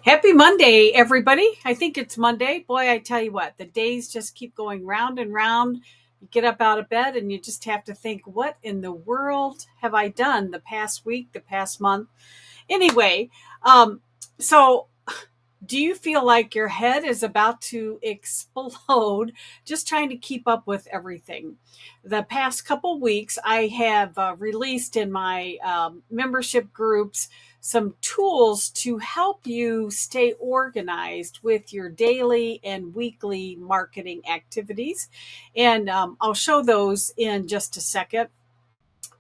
Happy Monday, everybody. I think it's Monday. Boy, I tell you what, the days just keep going round and round. You get up out of bed and you just have to think, what in the world have I done the past week, the past month? Anyway, um, so do you feel like your head is about to explode just trying to keep up with everything? The past couple weeks, I have released in my membership groups some tools to help you stay organized with your daily and weekly marketing activities. And I'll show those in just a second.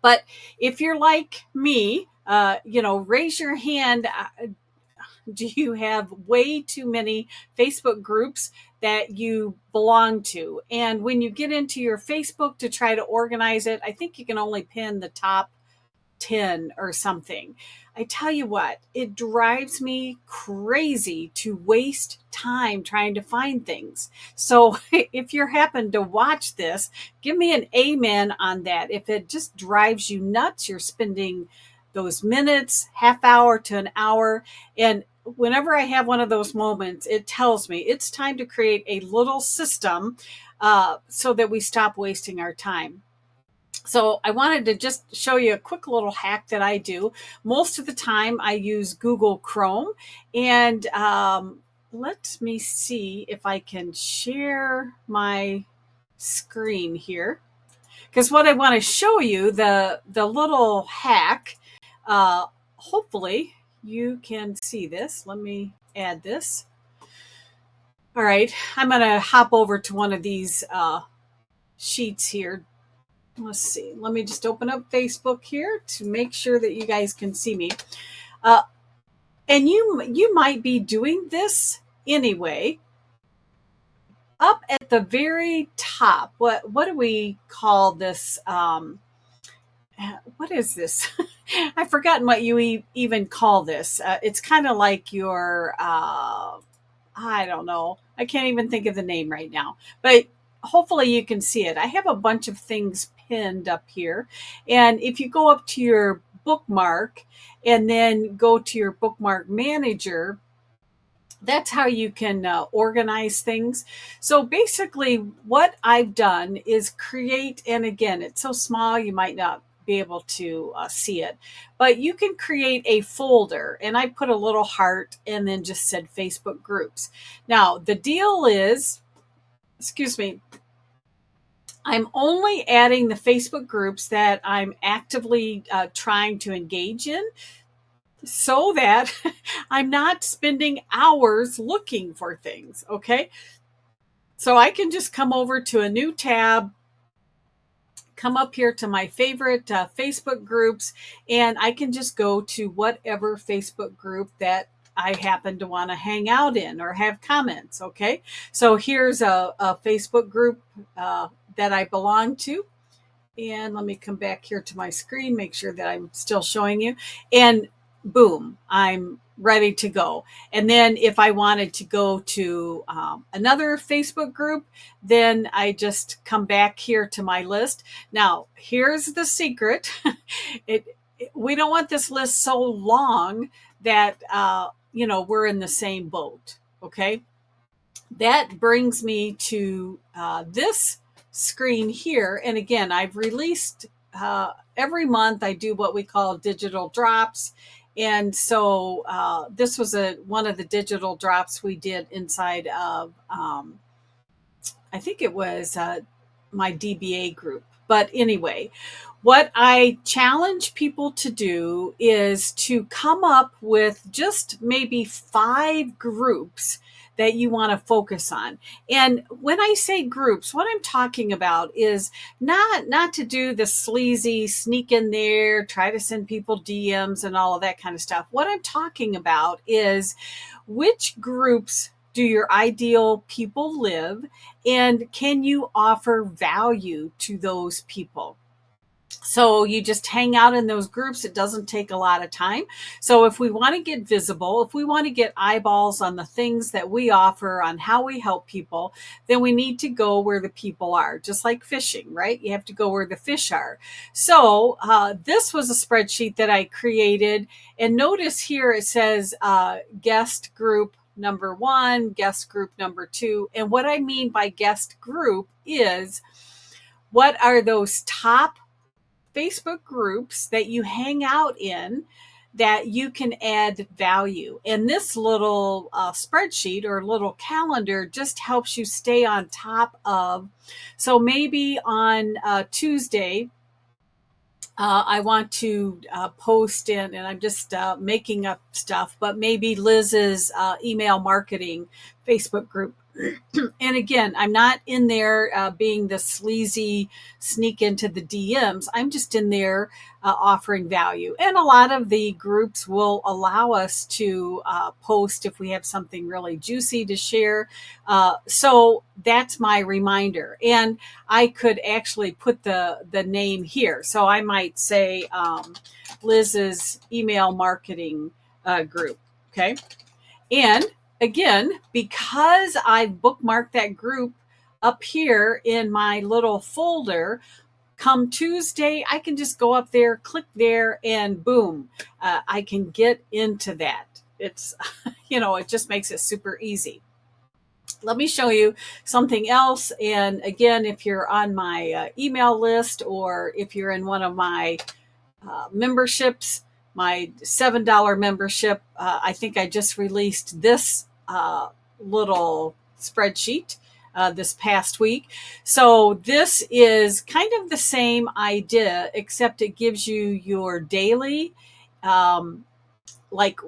But if you're like me, raise your hand. Do you have way too many Facebook groups that you belong to? And when you get into your Facebook to try to organize it, I think you can only pin the top 10 or something. I tell you what, it drives me crazy to waste time trying to find things. So if you happen to watch this, give me an amen on that. If it just drives you nuts, you're spending those minutes, half hour to an hour. And whenever I have one of those moments, it tells me it's time to create a little system so that we stop wasting our time. So I wanted to just show you a quick little hack that I do. Most of the time I use Google Chrome. And let me see if I can share my screen here. Because what I want to show you, the little hack, uh, hopefully you can see this. Let me add this. All right, I'm going to hop over to one of these sheets here. Let's see. Let me just open up Facebook here to make sure that you guys can see me. Uh, and you might be doing this anyway. Up at the very top, what do we call this? What is this? I've forgotten what you even call this. It's kind of like your I don't know. I can't even think of the name right now. But hopefully you can see it. I have a bunch of things pinned up here. And if you go up to your bookmark and then go to your bookmark manager, that's how you can organize things. So basically, what I've done is create, and again, it's so small you might not be able to see it, but you can create a folder. And I put a little heart and then just said Facebook groups. Now, the deal is, excuse me, I'm only adding the Facebook groups that I'm actively trying to engage in so that I'm not spending hours looking for things. Okay. So I can just come over to a new tab, come up here to my favorite Facebook groups, and I can just go to whatever Facebook group that I happen to want to hang out in or have comments. Okay. So here's a Facebook group that I belong to. And let me come back here to my screen, make sure that I'm still showing you. And boom, I'm ready to go. And then if I wanted to go to another Facebook group, then I just come back here to my list. Now, here's the secret. We don't want this list so long that, we're in the same boat. Okay. That brings me to this screen here. And again, I've released every month, I do what we call digital drops. And so this was one of the digital drops we did inside of, I think it was my DBA group. But anyway, what I challenge people to do is to come up with just maybe 5 groups that you want to focus on. And when I say groups, what I'm talking about is not to do the sleazy sneak in there, try to send people DMs and all of that kind of stuff. What I'm talking about is which groups do your ideal people live, and can you offer value to those people? So you just hang out in those groups. It doesn't take a lot of time. So if we want to get visible, if we want to get eyeballs on the things that we offer, on how we help people, then we need to go where the people are, just like fishing, right? You have to go where the fish are. So this was a spreadsheet that I created. And notice here it says guest group number one, guest group number two. And what I mean by guest group is, what are those top Facebook groups that you hang out in that you can add value. And this little spreadsheet or little calendar just helps you stay on top of. So maybe on Tuesday, I want to post in, and I'm just making up stuff, but maybe Liz's email marketing Facebook group. And again, I'm not in there being the sleazy sneak into the DMs. I'm just in there offering value. And a lot of the groups will allow us to post if we have something really juicy to share. So that's my reminder. And I could actually put the name here. So I might say Liz's email marketing group. Okay. And again, because I bookmarked that group up here in my little folder, come Tuesday, I can just go up there, click there, and boom, I can get into that. It's, it just makes it super easy. Let me show you something else. And again, if you're on my email list, or if you're in one of my memberships, my $7 membership, I think I just released this little spreadsheet this past week. So this is kind of the same idea, except it gives you your daily, like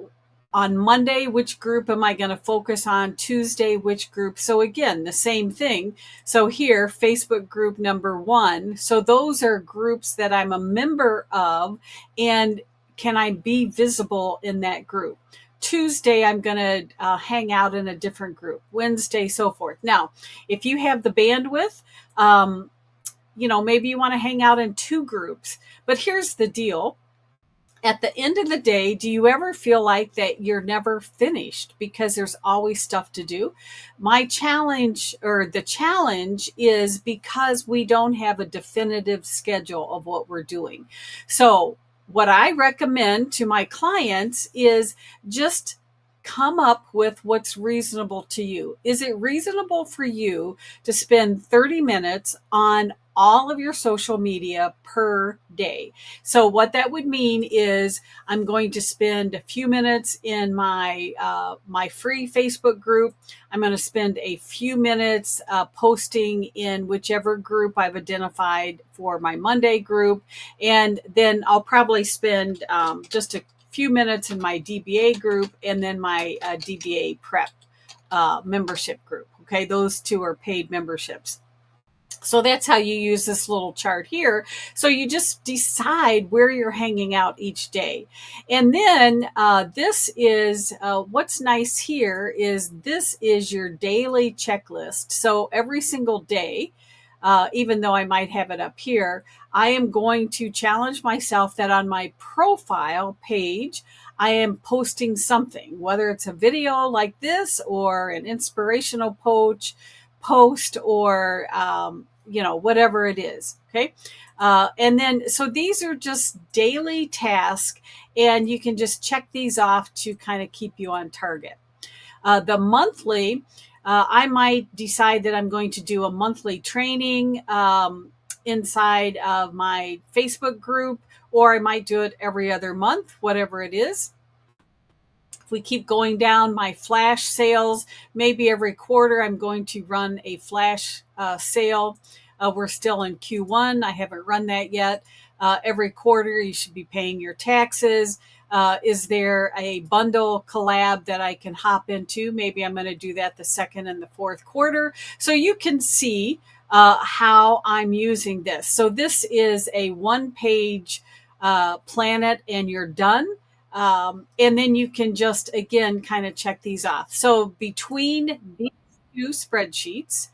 on Monday, which group am I going to focus on? Tuesday, which group? So again, the same thing. So here, Facebook group number one. So those are groups that I'm a member of, and can I be visible in that group? Tuesday, I'm going to hang out in a different group. Wednesday, so forth. Now, if you have the bandwidth, maybe you want to hang out in two groups. But here's the deal. At the end of the day, do you ever feel like that you're never finished because there's always stuff to do? My challenge, or the challenge, is because we don't have a definitive schedule of what we're doing. So what I recommend to my clients is just come up with what's reasonable to you. Is it reasonable for you to spend 30 minutes on all of your social media per day? So what that would mean is I'm going to spend a few minutes in my free Facebook group. I'm going to spend a few minutes posting in whichever group I've identified for my Monday group, and then I'll probably spend just a few minutes in my DBA group, and then my DBA prep membership group. Okay, those two are paid memberships. So that's how you use this little chart here. So you just decide where you're hanging out each day. And then this is what's nice here is this is your daily checklist. So every single day, even though I might have it up here, I am going to challenge myself that on my profile page, I am posting something, whether it's a video like this or an inspirational post, or whatever it is. Okay. And then, so these are just daily tasks, and you can just check these off to kind of keep you on target. The monthly, I might decide that I'm going to do a monthly training inside of my Facebook group, or I might do it every other month, whatever it is. If we keep going down, my flash sales, maybe every quarter I'm going to run a flash sale. We're still in Q1. I haven't run that yet. Every quarter you should be paying your taxes. Is there a bundle collab that I can hop into? Maybe I'm going to do that the second and the fourth quarter. So you can see how I'm using this. So this is a one-page planet, and you're done. And then you can just, again, kind of check these off. So between these two spreadsheets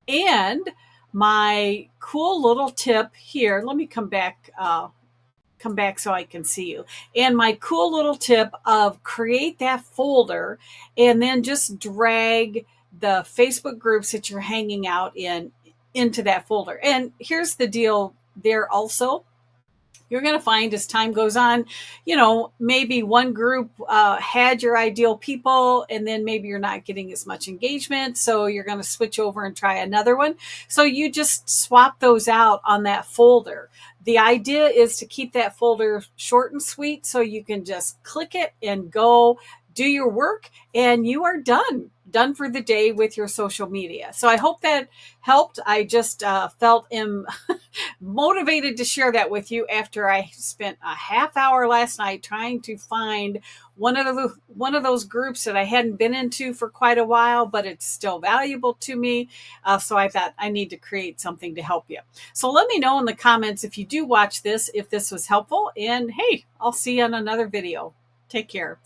and my cool little tip here. Let me come back so I can see you. And my cool little tip of create that folder and then just drag the Facebook groups that you're hanging out in into that folder. And here's the deal there also, you're going to find as time goes on, maybe one group had your ideal people, and then maybe you're not getting as much engagement. So you're going to switch over and try another one. So you just swap those out on that folder. The idea is to keep that folder short and sweet so you can just click it and go do your work, and you are done for the day with your social media. So I hope that helped. I just felt motivated to share that with you after I spent a half hour last night trying to find one of those groups that I hadn't been into for quite a while, but it's still valuable to me. So I thought I need to create something to help you. So let me know in the comments if you do watch this, if this was helpful. And hey, I'll see you on another video. Take care.